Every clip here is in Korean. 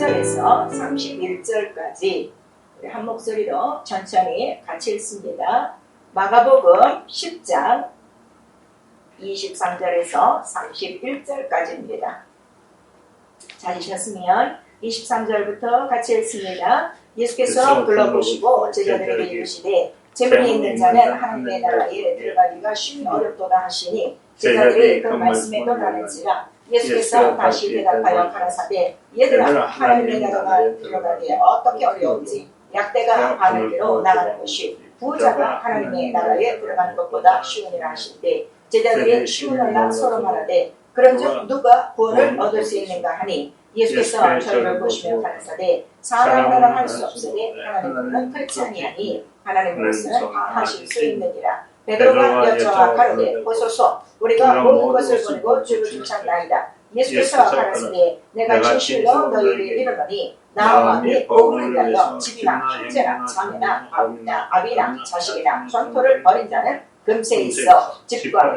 23절에서 31절까지 한 목소리로 천천히 같이 읽습니다. 마가복음 10장 23절에서 31절까지입니다. 찾으셨으면 23절부터 같이 읽습니다. 예수께서 둘러보시고 제자들에게 이르시되 재물이 있는 자는 하나님의 나라에 들어가기가 쉬운 어렵도다 하시니 제자들이 그 말씀에 놀라는지라. 예수께서 다시 대답하여 가라사대 얘들아 하나님의 나라에 들어가기에 어떻게 어려운지 약대가 바늘기로 나가는 것이 부자가 하나님의 나라에 들어가는 것보다 쉬우니라 하실 제자들이 쉬우느라 서로 말하되 그런즉 누가 구원을 얻을 수 있는가 하니 예수께서 저희를 보시며 가라사대 사람으로는 할 수 없으니 하나님은 그렇지 아니하니 하나님으로서는 다 하실 수 있느니라. 베드로가 여쭤와 가로되 보소서 우리가 모든 것을 버리고 주를 쫓았나이다. 예수께서 가라사대 내가 진실로 너희에게 이르노니 나와 네 복음을 위하여 집이나 형제나 자매나 아비나 자식이나 전토를 벌인 자는 금세 있어 집과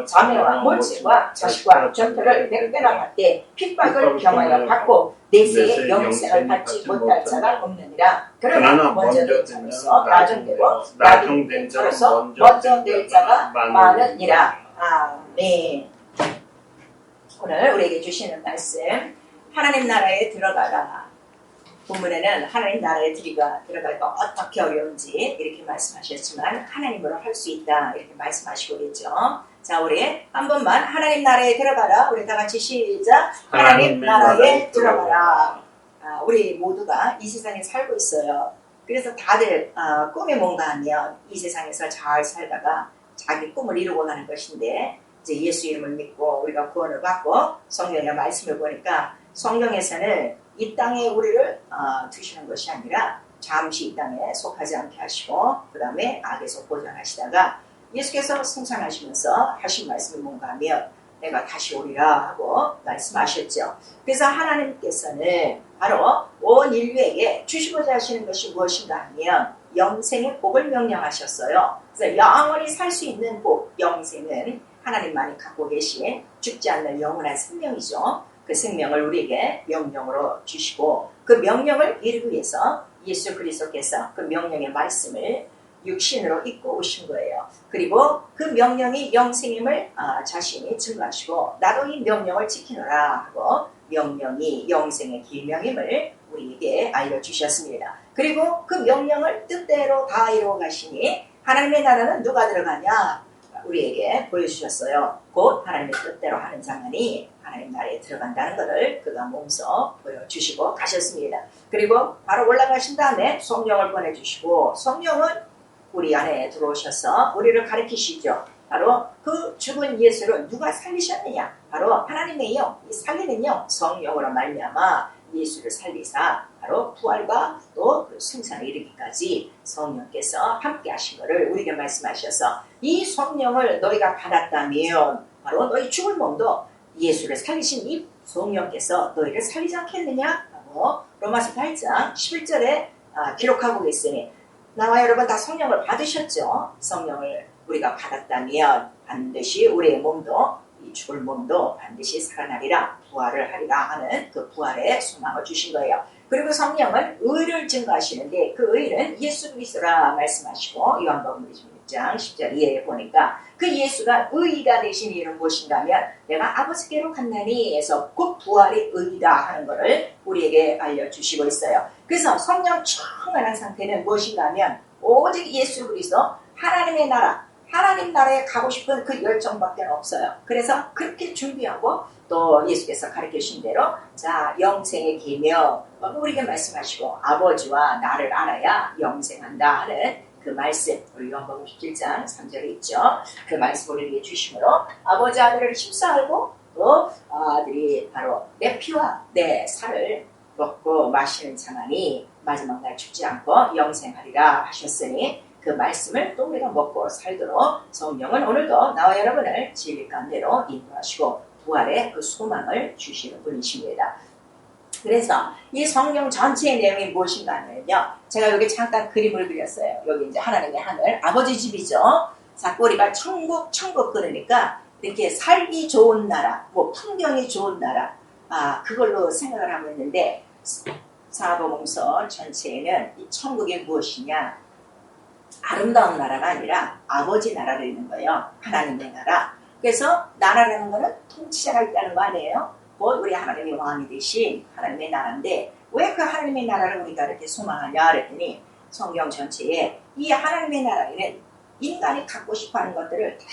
자매와 모친과 자식과 전토를 100배나 받되 핍박을 경하여 받고 내세의 영생을 받지 못할 자가 없느니라. 그러나 먼저 될 자로서 나중되고 나중된 자로서 먼저 될 자가 많으니라. 아멘. 오늘 우리에게 주시는 말씀 하나님 나라에 들어가라. 본문에는 하나님 나라에 들어가기가 어떻게 어려운지 이렇게 말씀하셨지만 하나님으로 할 수 있다 이렇게 말씀하시고 있죠. 자, 우리 한 번만 하나님 나라에 들어가라. 우리 다 같이 시작. 하나님 나라에 들어가라. 우리 모두가 이 세상에 살고 있어요. 그래서 다들 꿈이 뭔가 하면 이 세상에서 잘 살다가 자기 꿈을 이루고 가는 것인데 이제 예수 이름을 믿고 우리가 구원을 받고 성경의 말씀을 보니까 성경에서는 이 땅에 우리를 두시는 것이 아니라 잠시 이 땅에 속하지 않게 하시고 그 다음에 악에서 보존하시다가 예수께서 승천하시면서 하신 말씀이 뭔가 하면 내가 다시 오리라 하고 말씀하셨죠. 그래서 하나님께서는 바로 온 인류에게 주시고자 하시는 것이 무엇인가 하면 영생의 복을 명령하셨어요. 그래서 영원히 살 수 있는 복, 영생은 하나님만이 갖고 계신 죽지 않는 영원한 생명이죠. 그 생명을 우리에게 명령으로 주시고 그 명령을 이루기 위해서 예수 그리스도께서 그 명령의 말씀을 육신으로 입고 오신 거예요. 그리고 그 명령이 영생임을 자신이 증거하시고 나도 이 명령을 지키노라 하고 명령이 영생의 길명임을 우리에게 알려주셨습니다. 그리고 그 명령을 뜻대로 다 이루어 가시니 하나님의 나라는 누가 들어가냐? 우리에게 보여주셨어요. 곧 하나님의 뜻대로 하는 자만이 하나님 나라에 들어간다는 것을 그가 몸소 보여주시고 가셨습니다. 그리고 바로 올라가신 다음에 성령을 보내주시고 성령은 우리 안에 들어오셔서 우리를 가르치시죠. 바로 그 죽은 예수를 누가 살리셨느냐? 바로 하나님의 영, 이 살리는 영, 성령으로 말미암아 예수를 살리사 바로 부활과 또 그 승산에 이르기까지 성령께서 함께 하신 것을 우리에게 말씀하셔서 이 성령을 너희가 받았다면 바로 너희 죽을 몸도 예수를 살리신 이 성령께서 너희를 살리지 않겠느냐? 하고 로마서 8장 11절에 기록하고 계시니 나와 여러분 다 성령을 받으셨죠? 성령을 우리가 받았다면 반드시 우리의 몸도 이 죽을 몸도 반드시 살아나리라 부활을 하리라 하는 그 부활의 소망을 주신 거예요. 그리고 성령은 의를 증거하시는데 그 의는 예수 그리스도라 말씀하시고 요한복음 26장 10절 이하에 보니까 그 예수가 의가 되신 이유는 무엇인가 하면 내가 아버지께로 갔나니 해서 곧 부활이 의이다 하는 것을 우리에게 알려주시고 있어요. 그래서 성령 충만한 상태는 무엇인가 하면 오직 예수 그리스도 하나님의 나라 하나님 나라에 가고 싶은 그 열정밖에 없어요. 그래서 그렇게 준비하고 또 예수께서 가르치신 대로 자 영생의 계명 우리에게 말씀하시고 아버지와 나를 알아야 영생한다 하는 그 말씀 우리 요한복음 17장 3절에 있죠. 그 말씀을 우리에게 주심으로 아버지 아들을 힘써 알고 또 아들이 바로 내 피와 내 살을 먹고 마시는 자만이 마지막 날 죽지 않고 영생하리라 하셨으니 그 말씀을 또 우리가 먹고 살도록 성령은 오늘도 나와 여러분을 진리 가운데로 인도하시고 부활의 그 소망을 주시는 분이십니다. 그래서 이 성령 전체의 내용이 무엇인가 하면요. 제가 여기 잠깐 그림을 그렸어요. 여기 이제 하나님의 하늘, 아버지 집이죠. 자, 우리가 천국 그러니까 이렇게 살기 좋은 나라, 뭐 풍경이 좋은 나라, 그걸로 생각을 하고 있는데 사도공서 전체에는 이 천국이 무엇이냐? 아름다운 나라가 아니라 아버지 나라를 있는 거예요. 하나님의 나라. 그래서 나라라는 거는 통치자가 있다는 거 아니에요? 곧 우리 하나님의 왕이 되신 하나님의 나라인데 왜 그 하나님의 나라를 우리가 이렇게 소망하냐 그랬더니 성경 전체에 이 하나님의 나라에는 인간이 갖고 싶어하는 것들을 다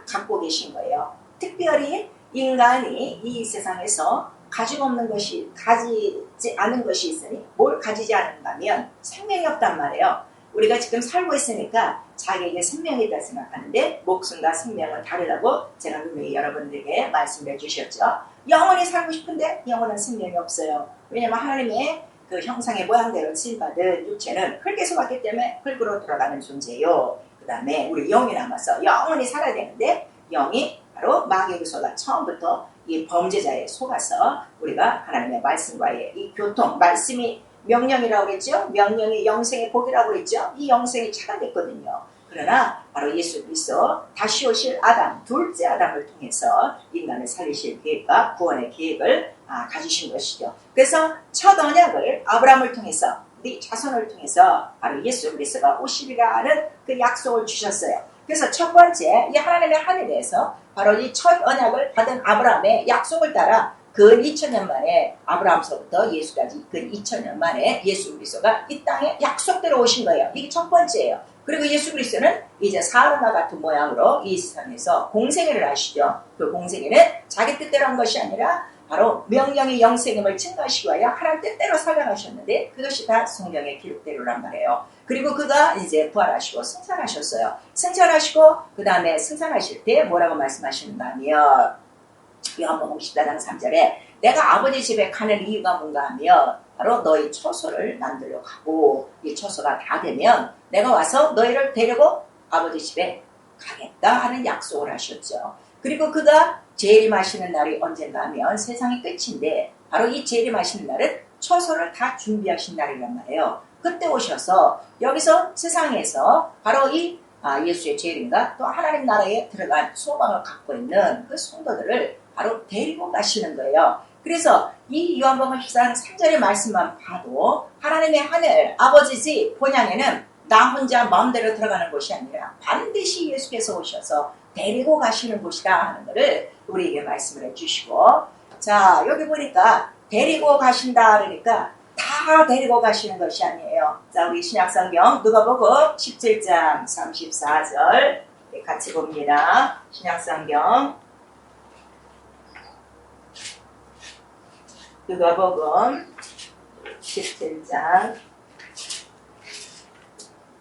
갖고 계신 거예요. 특별히 인간이 이 세상에서 가지고 없는 것이 가지지 않은 것이 있으니 뭘 가지지 않는가 하면 생명이 없단 말이에요. 우리가 지금 살고 있으니까 자기에게 생명이 있다 생각하는데 목숨과 생명은 다르다고 제가 분명히 여러분들에게 말씀해 주셨죠. 영원히 살고 싶은데 영원한 생명이 없어요. 왜냐하면 하나님의 그 형상의 모양대로 지음받은 육체는 흙에서 왔기 때문에 흙으로 돌아가는 존재요. 그 다음에 우리 영이 남아서 영원히 살아야 되는데 영이 바로 마귀의 요소가 처음부터 이 범죄자에 속아서 우리가 하나님의 말씀과의 이 교통, 말씀이 명령이라고 그랬죠. 명령이 영생의 복이라고 그랬죠. 이 영생이 차단됐거든요. 그러나 바로 예수 그리스도 다시 오실 아담, 둘째 아담을 통해서 인간을 살리실 계획과 구원의 계획을 가지신 것이죠. 그래서 첫 언약을 아브라함을 통해서 네 자손을 통해서 바로 예수 그리스도가 오시리라는 그 약속을 주셨어요. 그래서 첫 번째 이 하나님의 하늘에서 바로 이 첫 언약을 받은 아브라함의 약속을 따라 근 2000년 만에 아브라함서부터 예수까지 근 2000년 만에 예수 그리스도가 이 땅에 약속대로 오신 거예요. 이게 첫 번째예요. 그리고 예수 그리스도는 이제 사람과 같은 모양으로 이 세상에서 공생애를 하시죠. 그 공생애는 자기 뜻대로 한 것이 아니라 바로 명령의 영생임을 증거하시기 위하여 하나님 뜻대로 살아가셨는데 그것이 다 성경의 기록대로란 말이에요. 그리고 그가 이제 부활하시고 승천하셨어요. 승천하시고 그 다음에 승천하실 때 뭐라고 말씀하시는가 하면 요한복음 14장 3절에 내가 아버지 집에 가는 이유가 뭔가 하면 바로 너희 처소를 만들러 가고 이 처소가 다 되면 내가 와서 너희를 데리고 아버지 집에 가겠다 하는 약속을 하셨죠. 그리고 그가 재림하시는 날이 언젠가 하면 세상의 끝인데 바로 이 재림하시는 날은 처소를 다 준비하신 날이란 말이에요. 그때 오셔서 여기서 세상에서 바로 이 예수의 재림과 또 하나님 나라에 들어간 소망을 갖고 있는 그 성도들을 바로 데리고 가시는 거예요. 그래서 이 요한복음 14장 3절의 말씀만 봐도 하나님의 하늘 아버지 집 본향에는 나 혼자 마음대로 들어가는 곳이 아니라 반드시 예수께서 오셔서 데리고 가시는 곳이다 하는 것을 우리에게 말씀을 해주시고 자 여기 보니까 데리고 가신다 그러니까 다 데리고 가시는 것이 아니에요. 자 우리 신약성경 누가복음 17장 34절 같이 봅니다. 신약성경 누가복음 17장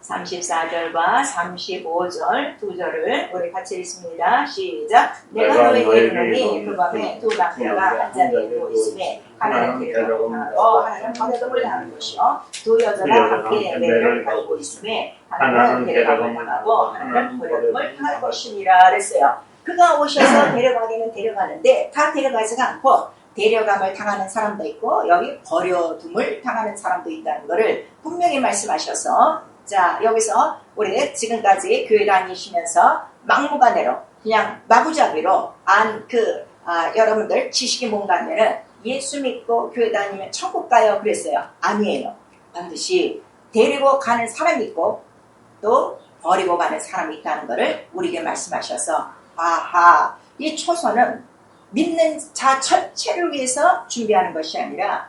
34절과 35절 두 절을 우리 같이 읽습니다. 시작. 내가 너희에게 이르노니 그 밤에 두 남자가 한 자리에 누워 있음에 하나는 데리고 가고 하나는 버려둠을 당한 것이요 두 여자가 함께 매를 가지고 있음에 하나는 데려가고 당하고 하나는 버려둠을 당할 것이니라 그랬어요. 그가 오셔서 데려가기는 데려가는데 다 데려가지가 않고 데려감을 당하는 사람도 있고 여기 버려둠을 당하는 사람도 있다는 것을 분명히 말씀하셔서 자 여기서 우리 지금까지 교회 다니시면서 막무가내로 그냥 마구잡이로 여러분들 지식이 뭔가 하면은 예수 믿고 교회 다니면 천국 가요 그랬어요. 아니에요. 반드시 데리고 가는 사람이 있고 또 버리고 가는 사람이 있다는 것을 우리에게 말씀하셔서 아하 이 초소는 믿는 자 전체를 위해서 준비하는 것이 아니라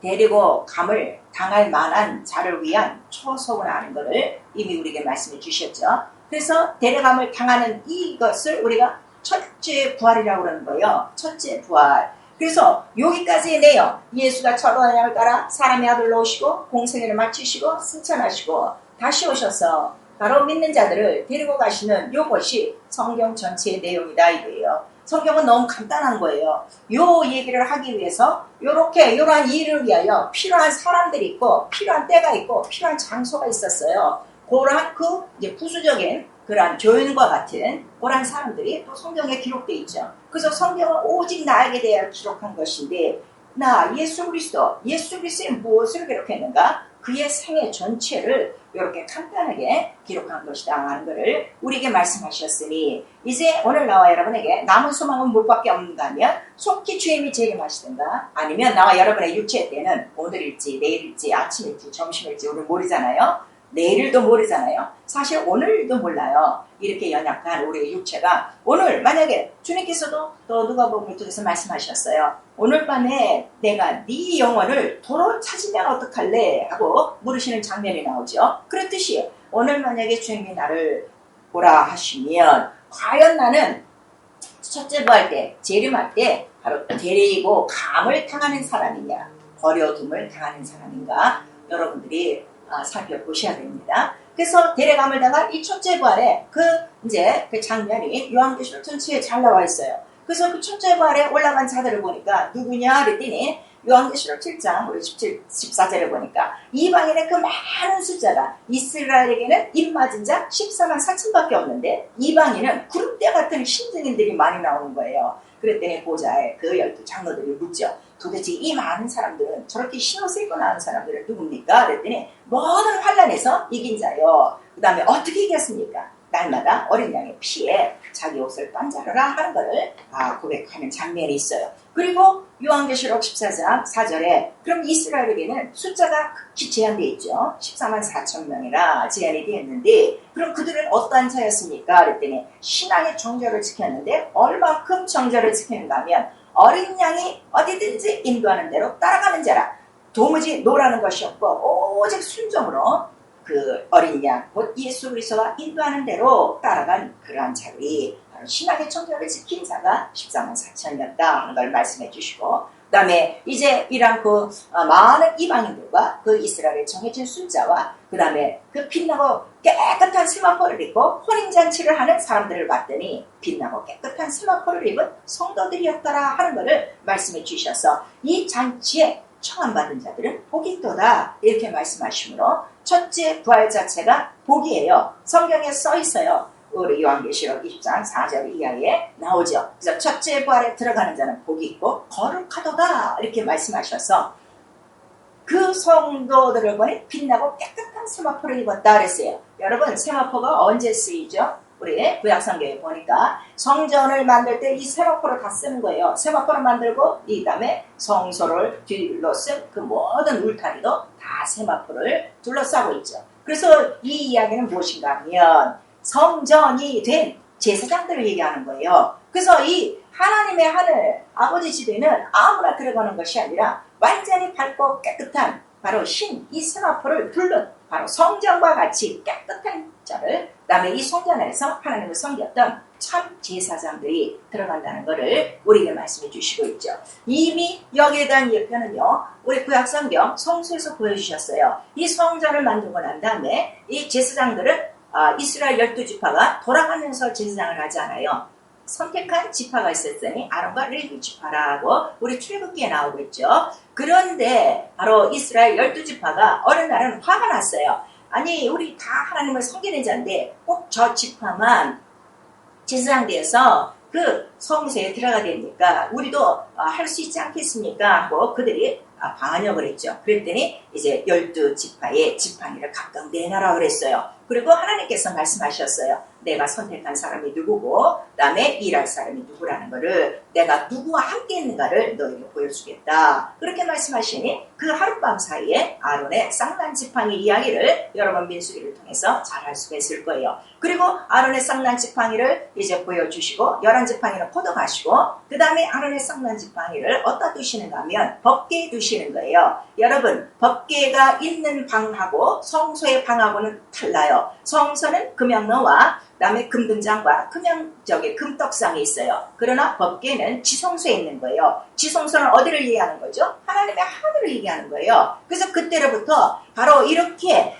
데리고 감을 당할 만한 자를 위한 초소를 하는 것을 이미 우리에게 말씀해 주셨죠. 그래서 데려감을 당하는 이것을 우리가 첫째 부활이라고 그러는 거예요. 첫째 부활. 그래서 여기까지의 내용 예수가 첫 언약을 따라 사람의 아들로 오시고 공생애를 마치시고 승천하시고 다시 오셔서 바로 믿는 자들을 데리고 가시는 이것이 성경 전체의 내용이다 이거예요. 성경은 너무 간단한 거예요. 요 얘기를 하기 위해서 이러한 일을 위하여 필요한 사람들이 있고 필요한 때가 있고 필요한 장소가 있었어요. 그러한 이제 부수적인 그러한 교인과 같은 그러한 사람들이 또 성경에 기록되어 있죠. 그래서 성경은 오직 나에게 대하여 기록한 것인데 나 예수 그리스도의 무엇을 기록했는가? 그의 생애 전체를 이렇게 간단하게 기록한 것이다 하는 것을 우리에게 말씀하셨으니 이제 오늘 나와 여러분에게 남은 소망은 무엇밖에 없는가면 속히 주님이 재림하시든가 아니면 나와 여러분의 육체의 때는 오늘일지 내일일지 아침일지 점심일지 우리 모르잖아요. 내일도 모르잖아요. 사실 오늘도 몰라요. 이렇게 연약한 우리의 육체가 오늘 만약에 주님께서도 또 누가복음 통해서 말씀하셨어요. 오늘 밤에 내가 네 영혼을 도로 찾으면 어떡할래? 하고 물으시는 장면이 나오죠. 그렇듯이 오늘 만약에 주님이 나를 보라 하시면 과연 나는 첫째 부활 때, 재림할 때 바로 데리고 감을 당하는 사람이냐 버려둠을 당하는 사람인가 여러분들이 살펴보셔야 됩니다. 그래서 데려감을 당한 이 첫째 부활에 그 장면이 요한계시록 전체에 잘 나와 있어요. 그래서 그 첫째 부활에 올라간 자들을 보니까 누구냐 그랬더니 요한계시록 7장 14절에 보니까 이방인의 그 많은 숫자가 이스라엘에게는 입맞은 자 14만 4천밖에 없는데 이방인은 구름대 같은 신증인들이 많이 나오는 거예요. 그랬더니 보좌에 그 12 장로들이 묻죠. 도대체 이 많은 사람들은 저렇게 신옷을 입고 나온 사람들은 누굽니까? 그랬더니 모든 환란에서 이긴 자요. 그 다음에 어떻게 이겼습니까? 날마다 어린 양의 피에 자기 옷을 빤자르라 하는 것을 고백하는 장면이 있어요. 그리고 요한계시록 14장 4절에 그럼 이스라엘에게는 숫자가 극히 제한되어 있죠. 14만 4천 명이나 제한이 되어 있는데 그럼 그들은 어떠한 자였습니까? 그랬더니 신앙의 정절을 지켰는데 얼마큼 정절을 지키는가 하면 어린 양이 어디든지 인도하는 대로 따라가는 자라. 도무지 노라는 것이 없고 오직 순종으로 그 어린 양, 곧 예수 그리스도가 인도하는 대로 따라간 그러한 자들이 바로 신앙의 정절을 지킨 자가 14만 4천이었다 하는 걸 말씀해 주시고 그 다음에 이제 이런 그 많은 이방인들과 그 이스라엘의 정해진 숫자와 그 다음에 그 빛나고 깨끗한 세마포를 입고 혼인잔치를 하는 사람들을 봤더니 빛나고 깨끗한 세마포를 입은 성도들이었더라 하는 것을 말씀해 주셔서 이 잔치에 청함받은 자들은 복이 있도다 이렇게 말씀하시므로 첫째 부활 자체가 복이에요. 성경에 써 있어요. 우리 요한계시록 20장 4절 이하에 나오죠. 그래서 첫째 부활에 들어가는 자는 복이 있고 거룩하도다 이렇게 말씀하셔서 그 성도들을 보니 빛나고 깨끗한 세마포를 입었다 그랬어요. 여러분 세마포가 언제 쓰이죠? 우리 구약성경에 보니까 성전을 만들 때 이 세마포를 다 쓰는 거예요. 세마포를 만들고 이 다음에 성소를 둘러쓴 그 모든 울타리도 다 세마포를 둘러싸고 있죠. 그래서 이 이야기는 무엇인가 하면 성전이 된 제사장들을 얘기하는 거예요. 그래서 이 하나님의 하늘 아버지 집에는 아무나 들어가는 것이 아니라 완전히 밝고 깨끗한 바로 이 세마포를 둘른 바로 성전과 같이 깨끗한 자를 그다음에 이 성전 안에서 하나님을 섬겼던 참 제사장들이 들어간다는 것을 우리에게 말씀해 주시고 있죠. 이미 여기에 대한 예표는요. 우리 구약성경 성소에서 보여주셨어요. 이 성전을 만들고 난 다음에 이 제사장들은 이스라엘 12지파가 돌아가면서 제사장을 하지 않아요. 선택한 지파가 있었으니 아론과 레위 지파라고 우리 출애굽기에 나오고 있죠. 그런데 바로 이스라엘 12지파가 어느 날은 화가 났어요. 아니 우리 다 하나님을 섬기는 자인데 꼭 저 지파만 제사장 되어서 그 성소에 들어가야 됩니까? 우리도 할 수 있지 않겠습니까? 하고 그들이 반역을 했죠. 그랬더니 이제 12지파의 지팡이를 각각 내놔라 그랬어요. 그리고 하나님께서 말씀하셨어요. 내가 선택한 사람이 누구고 그 다음에 일할 사람이 누구라는 것을 내가 누구와 함께 있는가를 너에게 보여주겠다. 그렇게 말씀하시니 그 하룻밤 사이에 아론의 쌍난 지팡이 이야기를 여러분 민수기를 통해서 잘 알 수가 있을 거예요. 그리고 아론의 쌍난 지팡이를 이제 보여주시고 11지팡이는 포도가시고 그 다음에 아론의 쌍난 지팡이를 어디다 두시는가 하면 법궤에 두시는 거예요. 여러분 법궤가 있는 방하고 성소의 방하고는 달라요. 성소는 금양로와 그 다음에 금등장과 금떡상이 있어요. 그러나 법궤는 지성소에 있는 거예요. 지성소는 어디를 얘기하는 거죠? 하나님의 하늘을 얘기하는 거예요. 그래서 그때로부터 바로 이렇게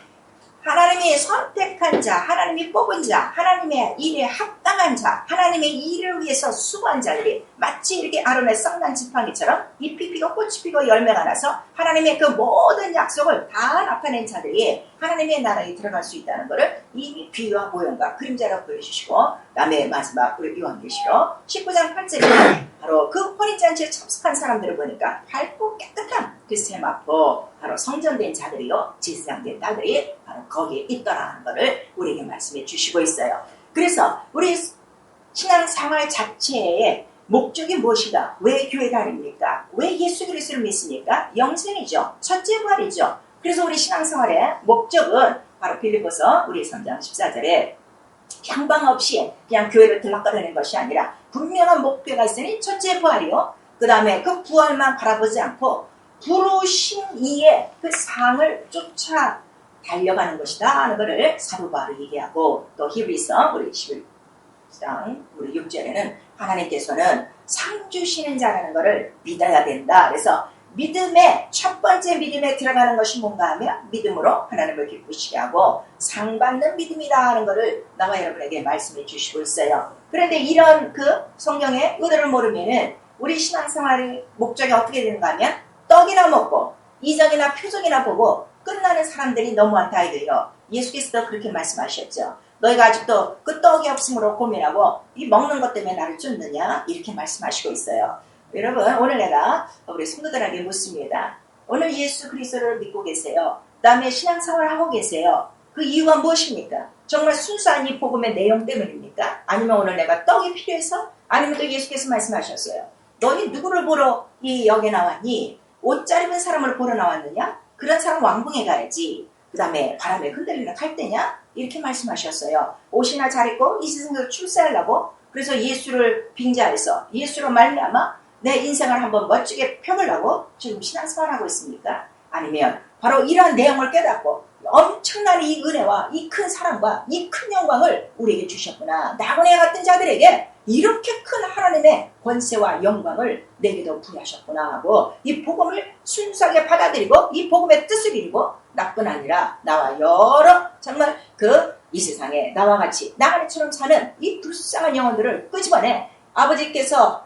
하나님이 선택한 자, 하나님이 뽑은 자, 하나님의 일에 합당한 자, 하나님의 일을 위해서 수고한 자들이 마치 이렇게 아론의 쌍난 지팡이처럼 잎이 피고 꽃이 피고 열매가 나서 하나님의 그 모든 약속을 다 나타낸 자들이 하나님의 나라에 들어갈 수 있다는 것을 이미 비유와 모형과 그림자로 보여주시고 그다음에 마지막 우리 요한계시록 19장 8절에 바로 그 혼인잔치에 참석한 사람들을 보니까 밝고 깨끗한 그 세마포 바로 성전된 자들이요 제사장된 딸들이 바로 거기에 있더라는 것을 우리에게 말씀해 주시고 있어요. 그래서 우리 신앙생활 자체의 목적이 무엇이다? 왜 교회 다닙니까? 왜 예수 그리스도를 믿습니까? 영생이죠. 첫째 부활이죠. 그래서 우리 신앙생활의 목적은 바로 빌립보서 우리 3장 14절에 향방 없이 그냥 교회를 들락거리는 것이 아니라 분명한 목표가 있으니 첫째 부활이요. 그 다음에 그 부활만 바라보지 않고 부르신 이의 그 상을 쫓아 달려가는 것이다 하는 것을 사도 바울이 얘기하고 또 히브리서 우리 11장 우리 6절에는 하나님께서는 상 주시는 자라는 것을 믿어야 된다. 그래서 믿음의 첫 번째 믿음에 들어가는 것이 뭔가 하면 믿음으로 하나님을 기쁘시게 하고 상 받는 믿음이다 하는 것을 나와 여러분에게 말씀해 주시고 있어요. 그런데 이런 그 성경의 의도를 모르면은 우리 신앙생활의 목적이 어떻게 되는가 하면 떡이나 먹고 이적이나 표적이나 보고 끝나는 사람들이 너무 많다 이거예요. 예수께서도 그렇게 말씀하셨죠. 너희가 아직도 그 떡이 없음으로 고민하고 이 먹는 것 때문에 나를 쫓느냐 이렇게 말씀하시고 있어요. 여러분 오늘 내가 우리 성도들에게 묻습니다. 오늘 예수 그리스도를 믿고 계세요. 그 다음에 신앙생활을 하고 계세요. 그 이유가 무엇입니까? 정말 순수한 이 복음의 내용 때문입니까? 아니면 오늘 내가 떡이 필요해서? 아니면 또 예수께서 말씀하셨어요. 너희 누구를 보러 이 역에 나왔니? 옷 잘 입은 사람을 보러 나왔느냐? 그런 사람 왕궁에 가야지. 그 다음에 바람에 흔들리는 갈대냐? 이렇게 말씀하셨어요. 옷이나 잘 입고 이 세상에서 출세하려고 그래서 예수를 빙자해서 예수로 말미암아 내 인생을 한번 멋지게 펴보려고 지금 신앙생활하고 있습니까? 아니면 바로 이러한 내용을 깨닫고 엄청난 이 은혜와 이 큰 사랑과 이 큰 영광을 우리에게 주셨구나. 나그네 같은 자들에게 이렇게 큰 하나님의 권세와 영광을 내게도 부여하셨구나 하고 이 복음을 순수하게 받아들이고 이 복음의 뜻을 이루고 나뿐 아니라 나와 여러 정말 이 세상에 나와 같이 나그네처럼 사는 이 불쌍한 영혼들을 끄집어내 아버지께서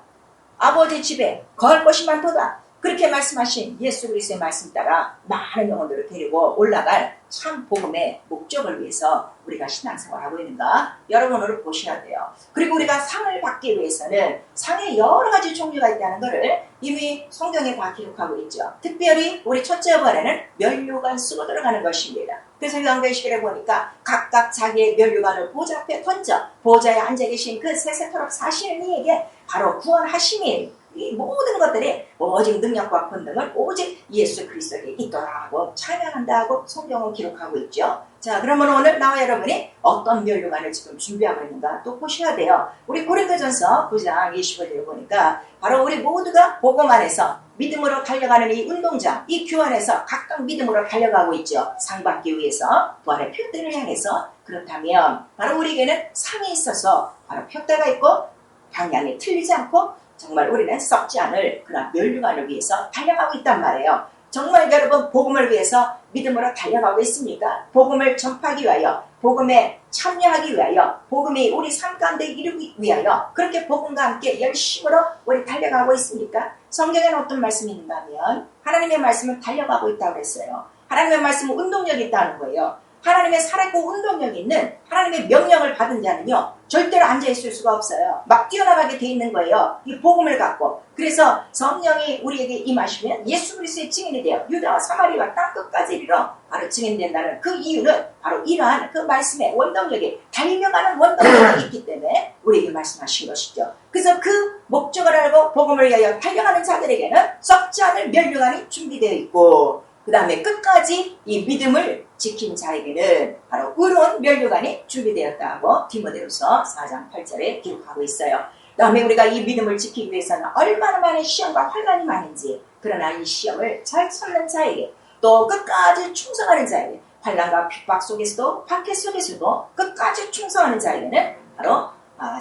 아버지 집에 거할 것이 많도다. 그렇게 말씀하신 예수 그리스도의 말씀 따라 많은 영혼들을 데리고 올라갈 참 복음의 목적을 위해서 우리가 신앙생활하고 있는가 여러분으로 보셔야 돼요. 그리고 우리가 상을 받기 위해서는 상에 여러 가지 종류가 있다는 것을 이미 성경에 다 기록하고 있죠. 특별히 우리 첫째 부활에는 면류관 쓰고 들어가는 것입니다. 그래서 요한계시록에 보니까 각각 자기의 면류관을 보좌 앞에 던져 보좌에 앉아 계신 그 세세토록 사시는 이에게 바로 구원하심이 이 모든 것들이 오직 능력과 권능을 오직 예수 그리스도에게 있더라 하고 찬양한다 하고 성경은 기록하고 있죠. 자, 그러면 오늘 나와 여러분이 어떤 면류관을 지금 준비하고 있는가 또 보셔야 돼요. 우리 고린도전서 9장 25절을 보니까 바로 우리 모두가 복음 안에서 믿음으로 달려가는 이 운동장, 이 교환에서 각각 믿음으로 달려가고 있죠. 상 받기 위해서 부활의 표대를 향해서. 그렇다면 바로 우리에게는 상이 있어서 바로 표대가 있고 방향이 틀리지 않고 정말 우리는 썩지 않을 그런 면류관을 위해서 달려가고 있단 말이에요. 정말 여러분 복음을 위해서 믿음으로 달려가고 있습니까? 복음을 전파하기 위하여, 복음에 참여하기 위하여, 복음이 우리 삶 가운데 이루기 위하여 그렇게 복음과 함께 열심으로 우리 달려가고 있습니까? 성경에는 어떤 말씀이 있는가 하면 하나님의 말씀을 달려가고 있다고 했어요. 하나님의 말씀은 운동력이 있다는 거예요. 하나님의 살아있고 운동력이 있는 하나님의 명령을 받은 자는요 절대로 앉아있을 수가 없어요. 막 뛰어나가게 돼 있는 거예요. 이 복음을 갖고. 그래서 성령이 우리에게 임하시면 예수 그리스도의 증인이 돼요. 유다와 사마리아와 땅끝까지 이르러 바로 증인된다는 그 이유는 바로 이러한 그 말씀의 원동력이 달려가는 원동력이 있기 때문에 우리에게 말씀하신 것이죠. 그래서 그 목적을 알고 복음을 위하여 달려가는 자들에게는 썩지 않을 면류관이 준비되어 있고 그 다음에 끝까지 이 믿음을 지킨 자에게는 바로 의로운 면류관이 준비되었다고 디모데후서 4장 8절에 기록하고 있어요. 그 다음에 우리가 이 믿음을 지키기 위해서는 얼마나 많은 시험과 환난이 많은지 그러나 이 시험을 잘 참는 자에게 또 끝까지 충성하는 자에게 환난과 핍박 속에서도 박해 속에서도 끝까지 충성하는 자에게는 바로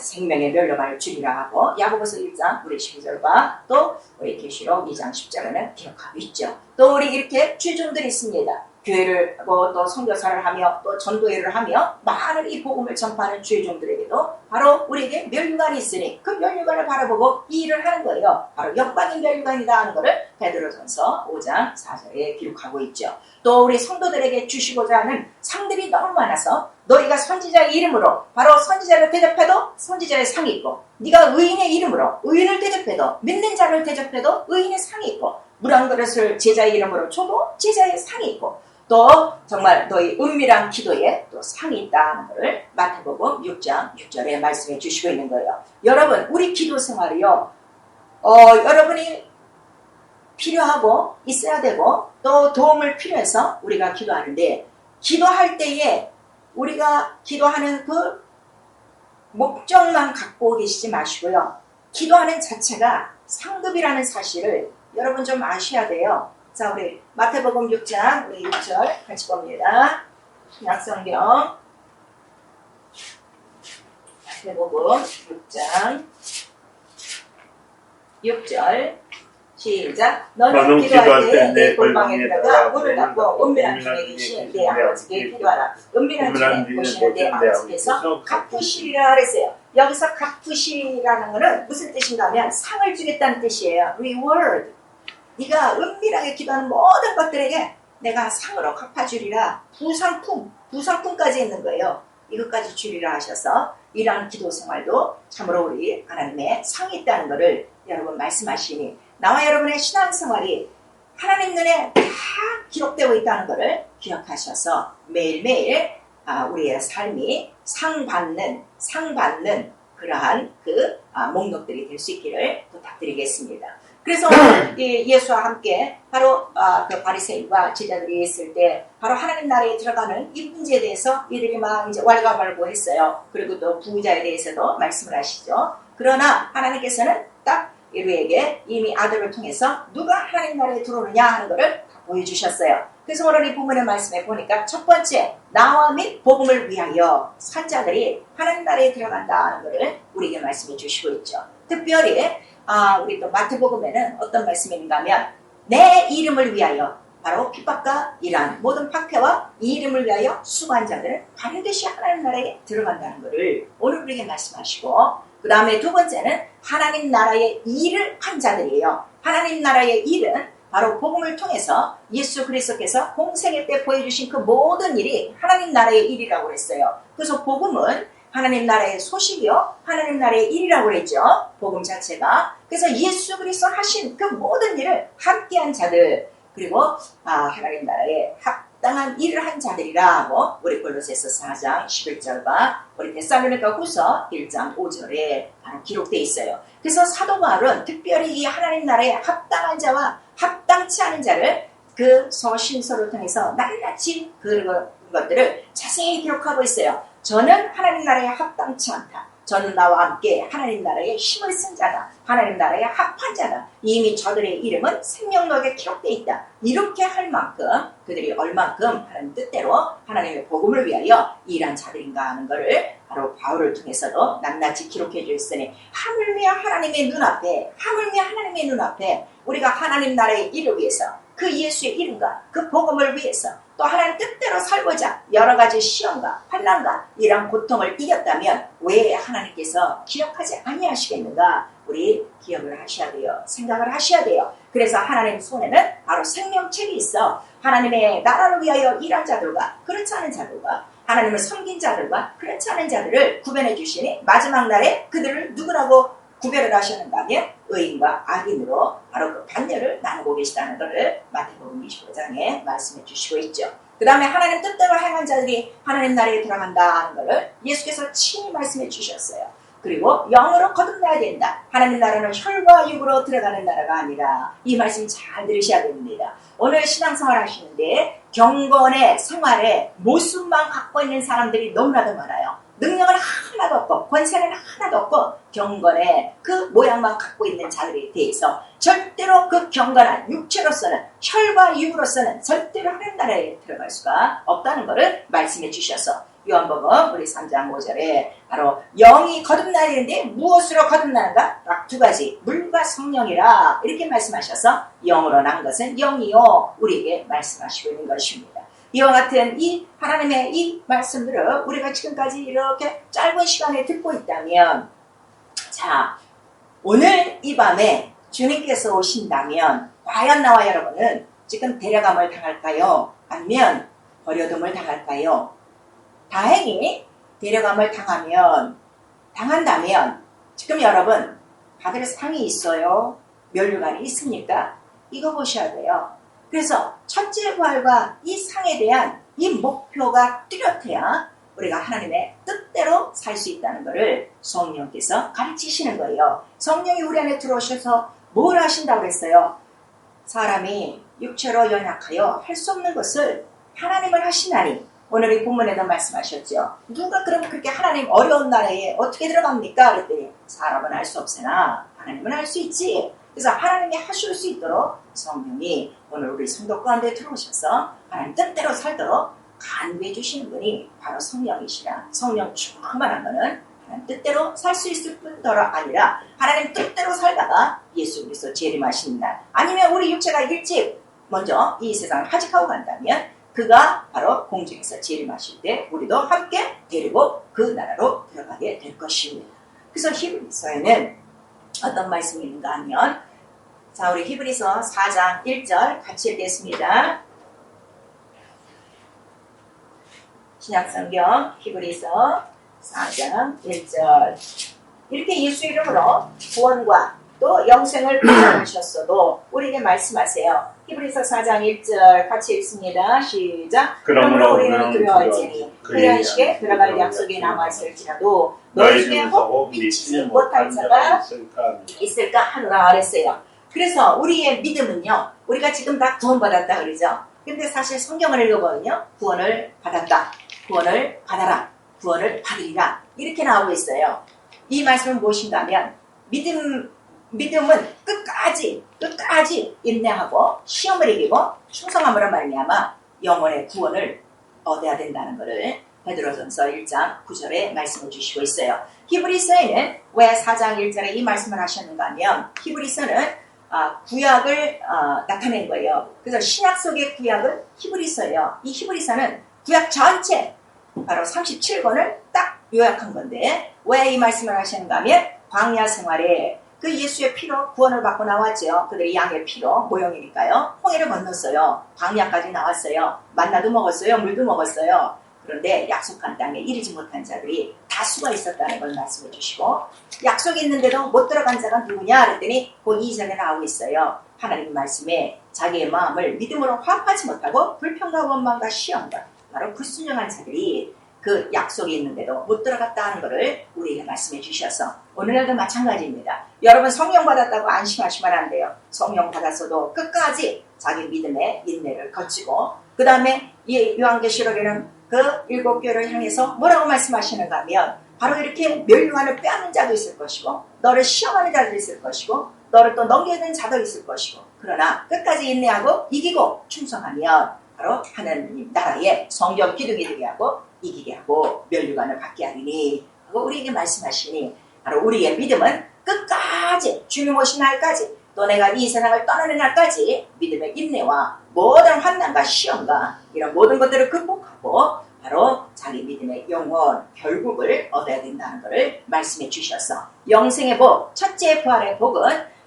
생명의 면류관을 주리라 하고 야고보서 1장 우리 12절과 또 우리 계시록 2장 10절에는 기록하고 있죠. 또 우리 이렇게 주종들이 있습니다. 교회를 하고 또 선교사를 하며 또 전도회를 하며 많은 이 복음을 전파하는 주종들에게도 바로 우리에게 면류관이 있으니 그 면류관을 바라보고 이 일을 하는 거예요. 바로 역방인 면류관이다 하는 것을 베드로전서 5장 4절에 기록하고 있죠. 또 우리 성도들에게 주시고자 하는 상들이 너무 많아서 너희가 선지자의 이름으로 바로 선지자를 대접해도 선지자의 상이 있고 네가 의인의 이름으로 의인을 대접해도 믿는 자를 대접해도 의인의 상이 있고 물 한 그릇을 제자의 이름으로 줘도 제자의 상이 있고 또 정말 너희 은밀한 기도에 또 상이 있다는 것을 마태복음 6장 6절에 말씀해 주시고 있는 거예요. 여러분 우리 기도 생활이요. 여러분이 필요하고 있어야 되고 또 도움을 필요해서 우리가 기도하는데 기도할 때에 우리가 기도하는 그 목적만 갖고 계시지 마시고요. 기도하는 자체가 상급이라는 사실을 여러분 좀 아셔야 돼요. 자, 우리 마태복음 6장 우리 6절 같이 봅니다. 신약성경 마태복음 6장 6절 시작. 너는 기도할 때 내 골방에 들어가 문을 닫고 은밀한 중에 계신 내 아버지께 기도하라. 은밀한 중에 보시는 내 아버지께서 갚으시리라 그랬어요. 여기서 갚으시리라는 것은 무슨 뜻인가 하면 상을 주겠다는 뜻이에요. reward. 네가 은밀하게 기도하는 모든 것들에게 내가 상으로 갚아주리라. 부상품까지 있는 거예요. 이것까지 주리라 하셔서 이러한 기도 생활도 참으로 우리 하나님의 상이 있다는 것을 여러분 말씀하시니 나와 여러분의 신앙생활이 하나님 눈에 다 기록되고 있다는 것을 기억하셔서 매일매일 우리의 삶이 상받는 그러한 그 목록들이 될 수 있기를 부탁드리겠습니다. 그래서 오늘 예수와 함께 바로 그 바리새인과 제자들이 있을 때 바로 하나님 나라에 들어가는 이 문제에 대해서 이들이 막 이제 왈가왈부했어요. 그리고 또 부자에 대해서도 말씀을 하시죠. 그러나 하나님께서는 딱 이루에게 이미 아들을 통해서 누가 하나님 나라에 들어오느냐 하는 것을 보여주셨어요. 그래서 오늘 이 본문의 말씀에 보니까 첫 번째 나와 및 복음을 위하여 산 자들이 하나님 나라에 들어간다는 것을 우리에게 말씀해 주시고 있죠. 특별히 우리 또 마태복음에는 어떤 말씀이 있는가 하면 내 이름을 위하여 바로 핍박과 이러한 모든 박해와 이 이름을 위하여 수고한 자들은 반드시 하나님 나라에 들어간다는 것을 오늘 우리에게 말씀하시고 그 다음에 두 번째는 하나님 나라의 일을 한 자들이에요. 하나님 나라의 일은 바로 복음을 통해서 예수 그리스도께서 공생애 때 보여주신 그 모든 일이 하나님 나라의 일이라고 그랬어요. 그래서 복음은 하나님 나라의 소식이요. 하나님 나라의 일이라고 그랬죠. 복음 자체가. 그래서 예수 그리스도 하신 그 모든 일을 함께한 자들 그리고 하나님 나라에 합당한 일을 한 자들이라고 우리 골로새서 4장 11절과 우리 데살로니가 후서 1장 5절에 바로 기록되어 있어요. 그래서 사도 바울은 특별히 이 하나님 나라에 합당한 자와 합당치 않은 자를 그 서신서를 통해서 낱낱이 그 것들을 자세히 기록하고 있어요. 저는 하나님 나라에 합당치 않다. 저는 나와 함께 하나님 나라에 힘을 쓴 자다. 하나님 나라에 합한 자다. 이미 저들의 이름은 생명록에 기록되어 있다. 이렇게 할 만큼 그들이 얼만큼 하나님 뜻대로 하나님의 복음을 위하여 일한 자들인가 하는 것을 바로 바울을 통해서도 낱낱이 기록해 주셨으니 하물며 하나님의 눈앞에 우리가 하나님 나라의 일을 위해서 그 예수의 이름과 그 복음을 위해서 또 하나님 뜻대로 살고자 여러 가지 시험과 환난과 이런 고통을 이겼다면 왜 하나님께서 기억하지 아니하시겠는가? 우리 기억을 하셔야 돼요. 생각을 하셔야 돼요. 그래서 하나님 손에는 바로 생명책이 있어 하나님의 나라를 위하여 일한 자들과 그렇지 않은 자들과 하나님을 섬긴 자들과 그렇지 않은 자들을 구별해 주시니 마지막 날에 그들을 누구라고 구별을 하셨는가 하면 의인과 악인으로 바로 그 반열을 나누고 계시다는 것을 마태복음 25장에 말씀해 주시고 있죠. 그 다음에 하나님 뜻대로 행한 자들이 하나님 나라에 들어간다는 것을 예수께서 친히 말씀해 주셨어요. 그리고 영으로 거듭나야 된다. 하나님 나라는 혈과 육으로 들어가는 나라가 아니라 이 말씀 잘 들으셔야 됩니다. 오늘 신앙생활 하시는데 경건의 생활에 모습만 갖고 있는 사람들이 너무나도 많아요. 능력은 하나도 없고 권세는 하나도 없고 경건의 그 모양만 갖고 있는 자들에 대해서 절대로 그 경건한 육체로서는 혈과 육으로서는 절대로 하나님 나라에 들어갈 수가 없다는 것을 말씀해 주셔서 요한복음 우리 3장 5절에 바로 영이 거듭나야 되는데 무엇으로 거듭나는가? 딱 두 가지 물과 성령이라 이렇게 말씀하셔서 영으로 난 것은 영이요 우리에게 말씀하시고 있는 것입니다. 이와 같은 이 하나님의 이 말씀들을 우리가 지금까지 이렇게 짧은 시간에 듣고 있다면 자 오늘 이 밤에 주님께서 오신다면 과연 나와 여러분은 지금 데려감을 당할까요? 아니면 버려둠을 당할까요? 다행히 데려감을 당한다면 지금 여러분 받을 상이 있어요? 면류관이 있습니까? 이거 보셔야 돼요. 그래서 첫째 부활과 이 상에 대한 이 목표가 뚜렷해야 우리가 하나님의 뜻대로 살 수 있다는 것을 성령께서 가르치시는 거예요. 성령이 우리 안에 들어오셔서 뭘 하신다고 그랬어요? 사람이 육체로 연약하여 할 수 없는 것을 하나님을 하시나니, 오늘 이 본문에도 말씀하셨죠. 누가 그럼 그렇게 하나님 어려운 나라에 어떻게 들어갑니까? 그랬더니 사람은 할 수 없으나 하나님은 할 수 있지. 그래서 하나님이 하실 수 있도록 성령이 오늘 우리 성도 가운데 들어오셔서 하나님 뜻대로 살도록 간구해 주시는 분이 바로 성령이시라. 성령 충만한 거는 하나님 뜻대로 살 수 있을 뿐더러 아니라 하나님 뜻대로 살다가 예수 그리스도 재림하시는 날, 아니면 우리 육체가 일찍 먼저 이 세상을 하직하고 간다면 그가 바로 공중에서 재림하실 때 우리도 함께 데리고 그 나라로 들어가게 될 것입니다. 그래서 히브리서에는 어떤 말씀이 있는가 하면, 자, 우리 히브리서 4장 1절 같이 읽겠습니다. 신약성경 히브리서 4장 1절. 이렇게 예수 이름으로 구원과 또 영생을 받으셨어도 우리에게 말씀하세요. 히브리서 4장 1절 같이 읽습니다. 시작. 그러므로 우리는 두려워할지니 그의 안식에 들어갈 약속이 남아있을지라도 너희 중에 혹 믿지 못할 자가 있을까 하노라 그랬어요. 그래서 우리의 믿음은요, 우리가 지금 다 구원받았다 그러죠. 근데 사실 성경을 읽어보면요, 구원을 받았다, 구원을 받아라, 구원을 받으리라 이렇게 나오고 있어요. 이 말씀은 무엇인가 하면, 믿음은 끝까지 인내하고 시험을 이기고 충성함으로 말미암아 영혼의 구원을 얻어야 된다는 것을 베드로전서 1장 9절에 말씀을 주시고 있어요. 히브리서에는 왜 4장 1절에 이 말씀을 하셨는가 하면, 히브리서는 구약을 나타낸 거예요. 그래서 신약 속의 구약은 히브리서예요. 이 히브리서는 구약 전체 바로 37권을 딱 요약한 건데, 왜 이 말씀을 하셨는가 하면, 광야 생활에 그 예수의 피로 구원을 받고 나왔죠. 그들이 양의 피로 모형이니까요. 홍해를 건넜어요. 광야까지 나왔어요. 만나도 먹었어요. 물도 먹었어요. 그런데 약속한 땅에 이르지 못한 자들이 다수가 있었다는 걸 말씀해 주시고, 약속이 있는데도 못 들어간 자가 누구냐 그랬더니 그 2절에 나오고 있어요. 하나님 말씀에 자기의 마음을 믿음으로 화합하지 못하고 불평과 원망과 시험과 바로 불순종한 자들이 그 약속이 있는데도 못 들어갔다 하는 것을 우리에게 말씀해 주셔서, 오늘날도 마찬가지입니다. 여러분 성령 받았다고 안심하시면 안 돼요. 성령 받았어도 끝까지 자기 믿음의 인내를 거치고, 그 다음에 이 요한계시록에는 그 7교회를 향해서 뭐라고 말씀하시는가 하면, 바로 이렇게 멸류관을 빼앗는 자도 있을 것이고, 너를 시험하는 자도 있을 것이고, 너를 또 넘겨주는 자도 있을 것이고, 그러나 끝까지 인내하고 이기고 충성하면 바로 하나님 나라의 성경 기둥이 되게 하고 이기게 하고 멸류관을 받게 하리니 하고 우리에게 말씀하시니, 바로 우리의 믿음은 끝까지 주님 오신 날까지, 또 내가 이 세상을 떠나는 날까지 믿음의 인내와 모든 환난과 시험과 이런 모든 것들을 극복하고 바로 자기 믿음의 영원 결국을 얻어야 된다는 것을 말씀해 주셔서, 영생의 복, 첫째 부활의 복은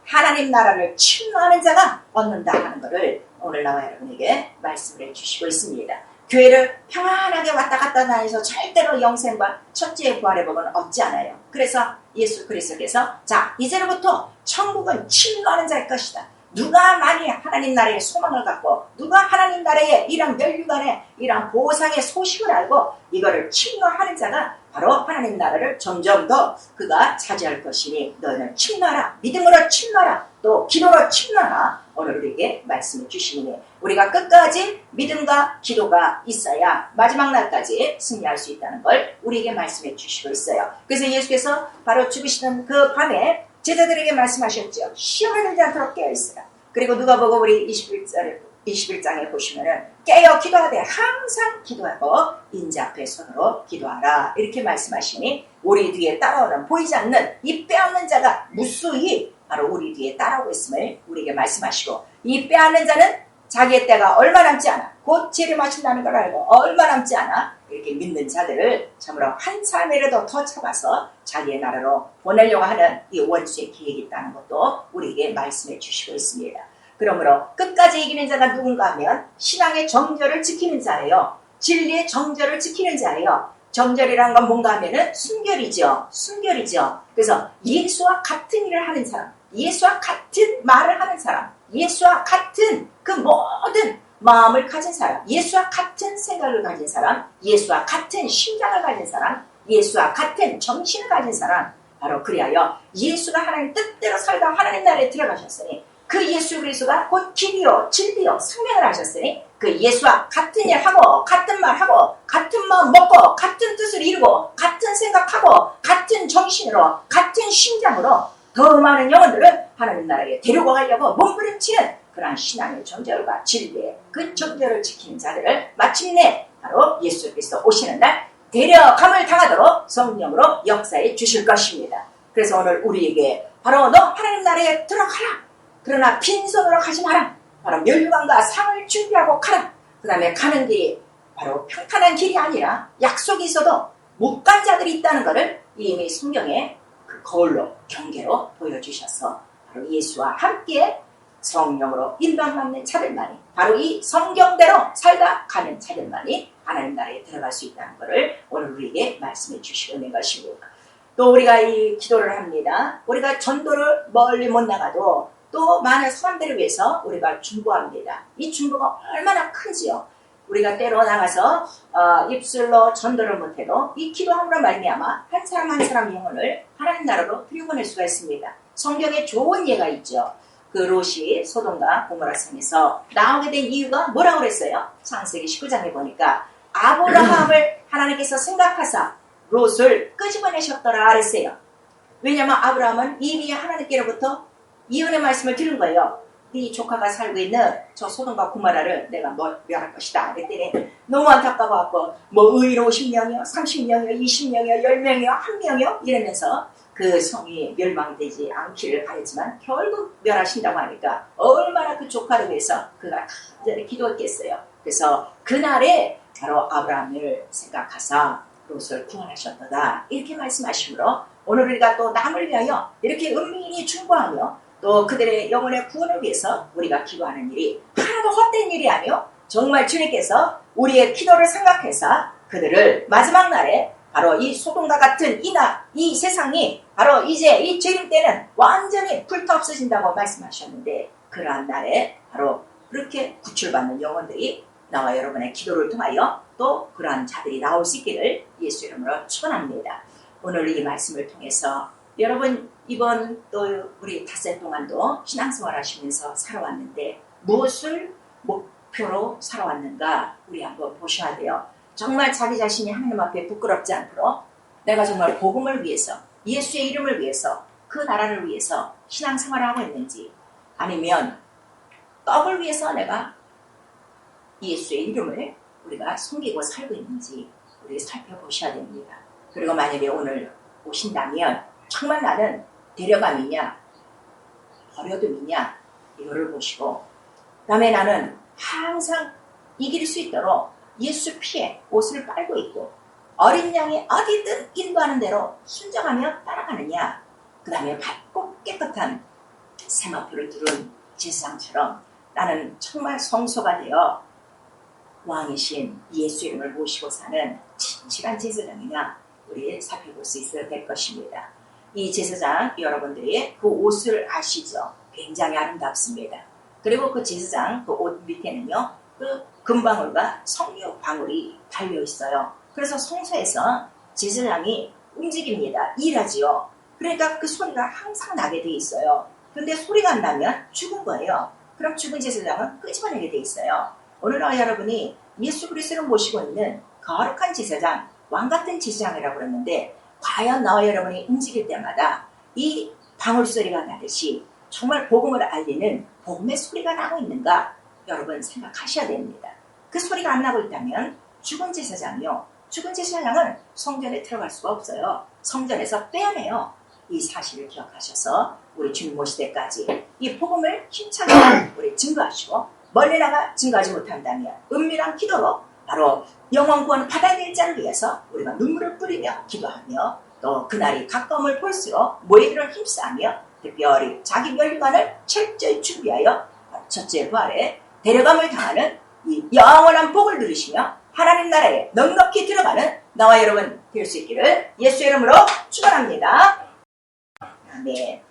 하나님 나라를 침노하는 자가 얻는다 하는 것을 오늘 나와 여러분에게 말씀을 해주시고 있습니다. 교회를 평안하게 왔다 갔다 다니면서 절대로 영생과 첫째 부활의 복은 얻지 않아요. 그래서 예수 그리스도께서 자, 이제로부터 천국은 침노하는 자일 것이다. 누가 만일 하나님 나라의 소망을 갖고, 누가 하나님 나라의 이런 멸류관의 이런 보상의 소식을 알고 이거를 침노하는 자가 바로 하나님 나라를 점점 더 그가 차지할 것이니 너희는 침노하라, 믿음으로 침노하라, 또 기도로 침노하라. 오늘 우리에게 말씀해 주시니 우리가 끝까지 믿음과 기도가 있어야 마지막 날까지 승리할 수 있다는 걸 우리에게 말씀해 주시고 있어요. 그래서 예수께서 바로 죽으시는 그 밤에 제자들에게 말씀하셨죠. 시험을 들지 않도록 깨어있으라. 그리고 누가복음 우리 21장에 보시면은 깨어 기도하되 항상 기도하고 인자 앞에 손으로 기도하라 이렇게 말씀하시니, 우리 뒤에 따라오는 보이지 않는 이 빼앗는 자가 무수히 바로 우리 뒤에 따라오고 있음을 우리에게 말씀하시고, 이 빼앗는 자는 자기의 때가 얼마 남지 않아, 곧 재림하신다는 걸 알고 얼마 남지 않아 이렇게 믿는 자들을 참으로 한 사람이라도 더 잡아서 자기의 나라로 보내려고 하는 이 원수의 계획이 있다는 것도 우리에게 말씀해 주시고 있습니다. 그러므로 끝까지 이기는 자가 누군가 하면 신앙의 정절을 지키는 자예요. 진리의 정절을 지키는 자예요. 정절이라는 건 뭔가 하면은 순결이죠. 순결이죠. 그래서 예수와 같은 일을 하는 사람, 예수와 같은 말을 하는 사람, 예수와 같은 그 모든 마음을 가진 사람, 예수와 같은 생각을 가진 사람, 예수와 같은 심장을 가진 사람, 예수와 같은 정신을 가진 사람, 바로 그리하여 예수가 하나님 뜻대로 살다 하나님 나라에 들어가셨으니 그 예수 그리스도가 곧 길이요 진리요 생명을 하셨으니 그 예수와 같은 일 하고 같은 말 하고 같은 마음 먹고 같은 뜻을 이루고 같은 생각하고 같은 정신으로 같은 심장으로 더 많은 영혼들을 하나님 나라에 데리고 가려고 몸부림치는 그러한 신앙의 정절과 진리의 그 정절을 지키는 자들을 마침내 바로 예수 그리스도 오시는 날 데려감을 당하도록 성령으로 역사해 주실 것입니다. 그래서 오늘 우리에게 바로 너 하나님 나라에 들어가라. 그러나 빈손으로 가지 마라. 바로 멸류관과 상을 준비하고 가라. 그 다음에 가는 길이 바로 평탄한 길이 아니라 약속이 있어도 못 간 자들이 있다는 것을 이미 성경에 그 거울로 경계로 보여주셔서 바로 예수와 함께 성령으로 인도받는 자들만이 바로 이 성경대로 살다 가는 자들만이 하나님 나라에 들어갈 수 있다는 것을 오늘 우리에게 말씀해 주시고 있는 것입니다. 또 우리가 이 기도를 합니다. 우리가 전도를 멀리 못 나가도 또 많은 사람들을 위해서 우리가 중보합니다. 이 중보가 얼마나 큰지요. 우리가 때로 나가서 입술로 전도를 못해도 이 기도함으로 말미암아 한 사람 한 사람 영혼을 하나님 나라로 들여보낼 수가 있습니다. 성경에 좋은 예가 있죠. 그 롯이 소돔과 고모라 성에서 나오게 된 이유가 뭐라고 그랬어요? 창세기 19장에 보니까 아브라함을 하나님께서 생각하사 롯을 끄집어내셨더라 그랬어요. 왜냐하면 아브라함은 이미 하나님께로부터 이혼의 말씀을 들은 거예요. 네 조카가 살고 있는 저 소돔과 고모라를 내가 멸할 것이다. 그랬더니 너무 안타까워갖고 뭐 의로 50명이요, 30명이요, 20명이요, 10명이요, 1명이요 이러면서 그 성이 멸망되지 않기를 바랬지만 결국 멸하신다고 하니까 얼마나 그 조카를 위해서 그가 간절히 기도했겠어요. 그래서 그날에 바로 아브라함을 생각하사 롯을 구원하셨도다. 이렇게 말씀하시므로 오늘 우리가 또 남을 위하여 이렇게 은밀히 중보하며 또 그들의 영혼의 구원을 위해서 우리가 기도하는 일이 하나도 헛된 일이 아니요 정말 주님께서 우리의 기도를 생각해서 그들을 마지막 날에 바로 이 소돔과 같은 이 세상이 바로 이제 이 재림 때는 완전히 불타 없어진다고 말씀하셨는데 그러한 날에 바로 그렇게 구출받는 영혼들이 나와 여러분의 기도를 통하여 또 그러한 자들이 나올 수 있기를 예수 이름으로 축원합니다. 오늘 이 말씀을 통해서 여러분 이번 또 우리 닷새 동안도 신앙생활 하시면서 살아왔는데 무엇을 목표로 살아왔는가 우리 한번 보셔야 돼요. 정말 자기 자신이 하나님 앞에 부끄럽지 않도록 내가 정말 복음을 위해서 예수의 이름을 위해서 그 나라를 위해서 신앙생활을 하고 있는지 아니면 떡을 위해서 내가 예수의 이름을 우리가 숨기고 살고 있는지 우리 살펴보셔야 됩니다. 그리고 만약에 오늘 오신다면 정말 나는 데려감이냐 버려둠이냐 이거를 보시고 그다음에 나는 항상 이길 수 있도록 예수 피에 옷을 빨고 있고 어린 양이 어디든 인도하는 대로 순종하며 따라가느냐 그 다음에 밝고 깨끗한 세마포를 두른 제사장처럼 나는 정말 성소가 되어 왕이신 예수 이름을 모시고 사는 진실한 제사장이냐 우리 살펴볼 수 있어야 될 것입니다. 이 제사장 여러분들이 그 옷을 아시죠? 굉장히 아름답습니다. 그리고 그 제사장 그 옷 밑에는요 그 금방울과 석유 방울이 달려 있어요. 그래서 성소에서 제사장이 움직입니다. 일하지요. 그러니까 그 소리가 항상 나게 돼 있어요. 근데 소리가 안 나면 죽은 거예요. 그럼 죽은 제사장은 끄집어내게 돼 있어요. 오늘 여러분이 예수 그리스도를 모시고 있는 거룩한 제사장, 왕같은 제사장이라고 그러는데 과연 나와 여러분이 움직일 때마다 이 방울 소리가 나듯이 정말 복음을 알리는 복음의 소리가 나고 있는가 여러분 생각하셔야 됩니다. 그 소리가 안 나고 있다면 죽은 제사장이요. 죽은 제사장은 성전에 들어갈 수가 없어요. 성전에서 떼어내요. 이 사실을 기억하셔서 우리 주님 모실 때까지 이 복음을 힘차게 우리 증거하시고 멀리 나가 증거하지 못한다면 은밀한 기도로 바로 영원 구원 받아야 될 자를 위해서 우리가 눈물을 뿌리며 기도하며 또 그날이 가까움을 볼수록 모이기를 힘쓰며 특별히 자기 멸류관을 철저히 준비하여 첫째 부활에 데려감을 당하는 이 영원한 복을 누리시며 하나님 나라에 넉넉히 들어가는 나와 여러분 될 수 있기를 예수 이름으로 축원합니다. 아멘.